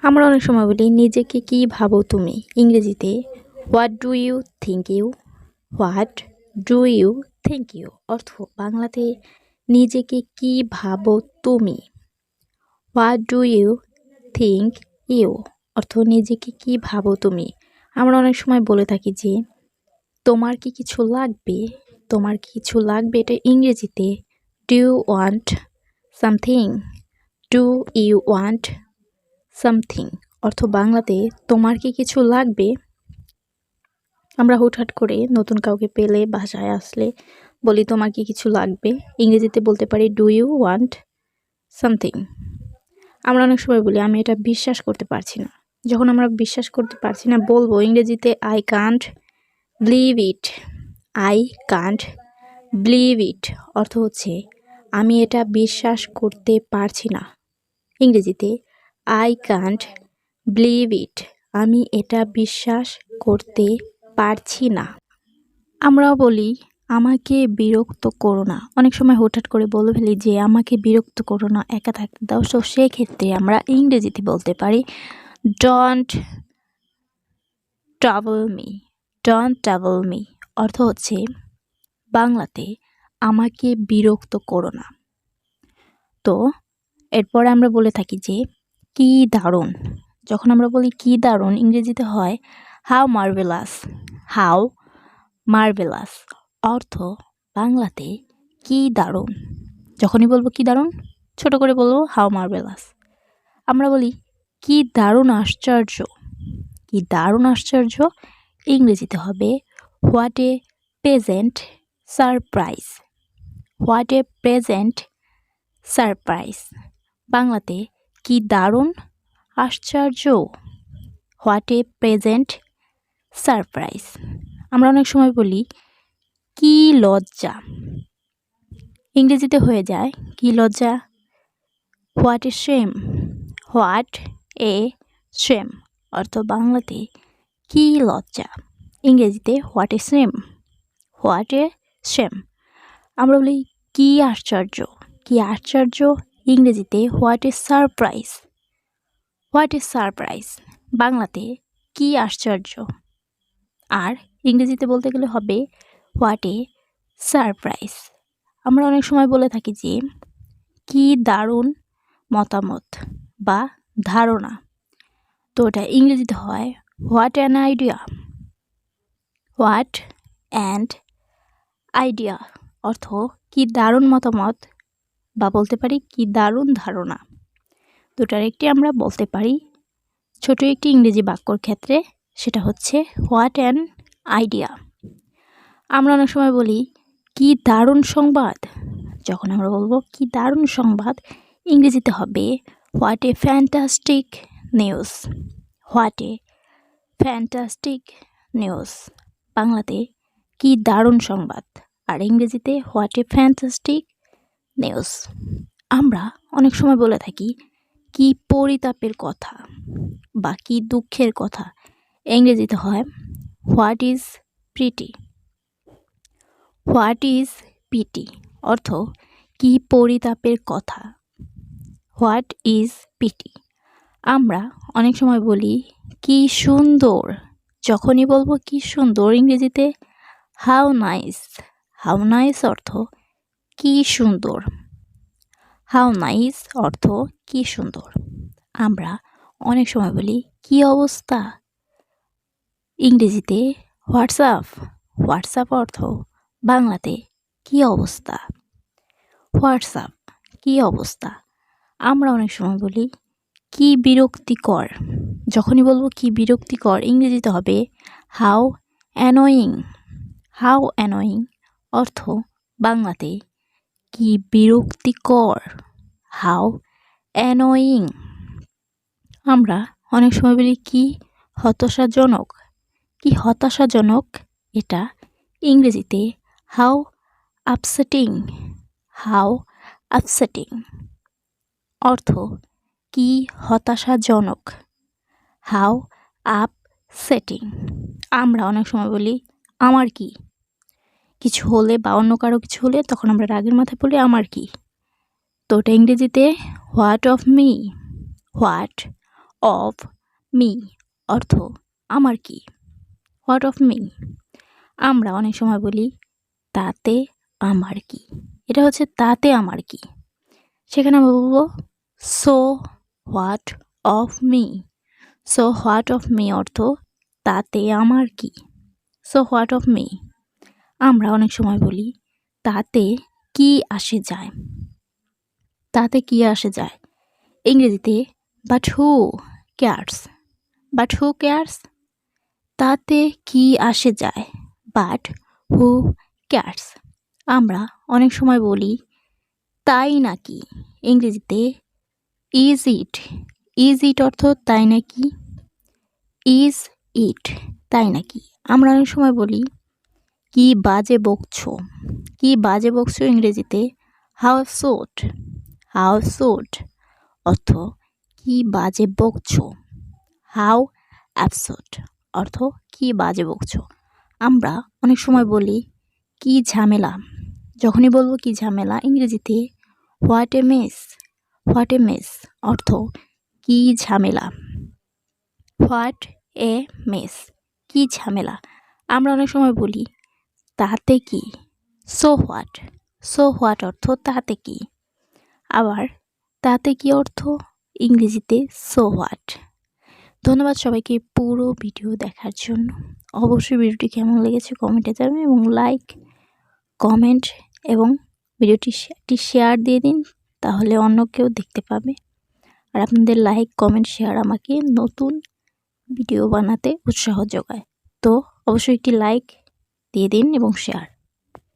আমরা অনেক সময় বলি নিজেকে কি ভাবো তুমি, ইংরেজিতে what do you think you. What do you think you অর্থ বাংলাতে নিজেকে কি ভাবো তুমি। What do you think you অর্থ নিজেকে কি ভাবো তুমি। আমরা অনেক সময় বলে থাকি যে তোমার কি কিছু লাগবে, তোমার কি কিছু লাগবে, এটা ইংরেজিতে do you want something. Do you want something অর্থ বাংলাতে তোমার কি কিছু লাগবে। আমরা হুটহাট করে নতুন কাউকে পেলে বাসায় আসলে বলি তোমার কি কিছু লাগবে, ইংরেজিতে বলতে পারি ডু ইউ ওয়ান্ট সামথিং। আমরা অনেক সময় বলি আমি এটা বিশ্বাস করতে পারছি না। যখন আমরা বিশ্বাস করতে পারছি না বলবো ইংরেজিতে I can't believe it. I can't believe it অর্থ হচ্ছে আমি এটা বিশ্বাস করতে পারছি না। ইংরেজিতে আই কান্ট বিলিভ ইট, আমি এটা বিশ্বাস করতে পারছি না। আমরাও বলি আমাকে বিরক্ত করো না। অনেক সময় হুটহাট করে বলে ফেলি যে আমাকে বিরক্ত করো না, একা থাকতে দাও। সো সেক্ষেত্রে আমরা ইংরেজিতে বলতে পারি don't trouble me. Don't trouble me অর্থ হচ্ছে বাংলাতে আমাকে বিরক্ত করো না। তো এরপরে আমরা বলে থাকি যে কি দারুণ। যখন আমরা বলি কি দারুণ ইংরেজিতে হয় হাউ মার্ভেলাস। হাউ মার্ভেলাস অর্থ বাংলাতে কি দারুণ। যখনই বলবো কি দারুণ ছোট করে বলবো হাউ মার্ভেলাস। আমরা বলি কি দারুণ আশ্চর্য। কি দারুণ আশ্চর্য ইংরেজিতে হবে what a pleasant surprise. What a pleasant surprise বাংলাতে কি দারুণ আশ্চর্য। What a pleasant surprise. আমরা অনেক সময় বলি কি লজ্জা। ইংরেজিতে হয়ে যায় কি লজ্জা what a shame. What a shame অর্থ বাংলাতে কি লজ্জা, ইংরেজিতে what a shame. What a shame. আমরা বলি কি আশ্চর্য। কি আশ্চর্য ইংরেজিতে what a surprise. What a surprise বাংলাতে কি আশ্চর্য। আর ইংরেজিতে বলতে গেলে হবে হোয়াট এ সারপ্রাইজ। আমরা অনেক সময় বলে থাকি যে কি দারুণ মতামত বা ধারণা। তো ওটা ইংরেজিতে হয় what an idea. What and idea অর্থ কি দারুণ মতামত বা বলতে পারি কি দারুণ ধারণা। দুটার একটি আমরা বলতে পারি ছোট একটি ইংরেজি বাক্যর ক্ষেত্রে, সেটা হচ্ছে হোয়াট অ্যান আইডিয়া। আমরা অনেক সময় বলি কি দারুণ সংবাদ। যখন আমরা বলবো কি দারুণ সংবাদ ইংরেজিতে হবে what a fantastic news. What a fantastic news বাংলাতে কি দারুণ সংবাদ আর ইংরেজিতে হোয়াট এ ফ্যান্টাস্টিক নিউজ। আমরা অনেক সময় বলে থাকি কি পরিতাপের কথা বা কি দুঃখের কথা, ইংরেজিতে হয় what is pretty. What is pity অর্থ কি পরিতাপের কথা। What is pity. আমরা অনেক সময় বলি কি সুন্দর। যখনই বলবো কি সুন্দর ইংরেজিতে হাউ নাইস। হাউ নাইস অর্থ কি সুন্দর। হাউ নাইস অর্থ কি সুন্দর। আমরা অনেক সময় বলি কি অবস্থা, ইংরেজিতে হোয়াটসঅ্যাপ। হোয়াটসঅ্যাপ অর্থ বাংলাতে কি অবস্থা। হোয়াটসঅ্যাপ কি অবস্থা। আমরা অনেক সময় বলি কি বিরক্তিকর। যখনই বলবো কি বিরক্তিকর ইংরেজিতে হবে হাউ অ্যানোয়িং। হাউ অ্যানোয়িং অর্থ বাংলাতে কি বিরক্তিকর। How annoying. আমরা অনেক সময় বলি কি হতাশাজনক। কি হতাশাজনক এটা ইংরেজিতে হাউ আপসেটিং। হাউ আপসেটিং অর্থ কি হতাশাজনক। How upsetting. আমরা অনেক সময় বলি আমার কি, কিছু হলে বা অন্য কারো কিছু হলে তখন আমরা রাগের মাথায় বলি আমার কি। তো ওটা ইংরেজিতে what of me. What of me অর্থ আমার কি। হোয়াট অফ মি আমরা অনেক সময় বলি তাতে আমার কি, এটা হচ্ছে তাতে আমার কি। সেখানে আমরা বলবো so what of me. So what of me অর্থ তাতে আমার কি। সো হোয়াট অফ মি আমরা অনেক সময় বলি তাতে কি আসে যায়। তাতে কি আসে যায় ইংরেজিতে but who cares. But who cares তাতে কি আসে যায়, বাট হু কেয়ার্স আমরা অনেক সময় বলি তাই নাকি ইংরেজিতে ইজ ইট। ইজ ইট অর্থ তাই নাকি। ইজ ইট তাই নাকি আমরা অনেক সময় বলি কি বাজে বকছো। কি বাজে বকছো ইংরেজিতে হাউ সোট। হাউ সোট অর্থ কি বাজে বকছো। হাউ অ্যাবসোট অর্থ কি বাজে বকছো। আমরা অনেক সময় বলি কি ঝামেলা। যখনই বলবো কি ঝামেলা ইংরেজিতে what a mace. What a mace অর্থ কি ঝামেলা। হোয়াট এ মেস কি ঝামেলা আমরা অনেক সময় বলি তাতে কি। So what. সো হোয়াট অর্থ তাতে কি। আবার তাতে কি অর্থ ইংরেজিতে সো হোয়াট। ধন্যবাদ সবাইকে পুরো ভিডিও দেখার জন্য। অবশ্যই ভিডিওটি কেমন লেগেছে কমেন্টে জানাবেন এবং লাইক কমেন্ট এবং ভিডিওটি একটি শেয়ার দিয়ে দিন, তাহলে অন্য কেউ দেখতে পাবে। আর আপনাদের লাইক কমেন্ট শেয়ার আমাকে নতুন ভিডিও বানাতে উৎসাহ যোগায়। তো অবশ্যই একটি লাইক দিয়ে দিন এবং শেয়ার।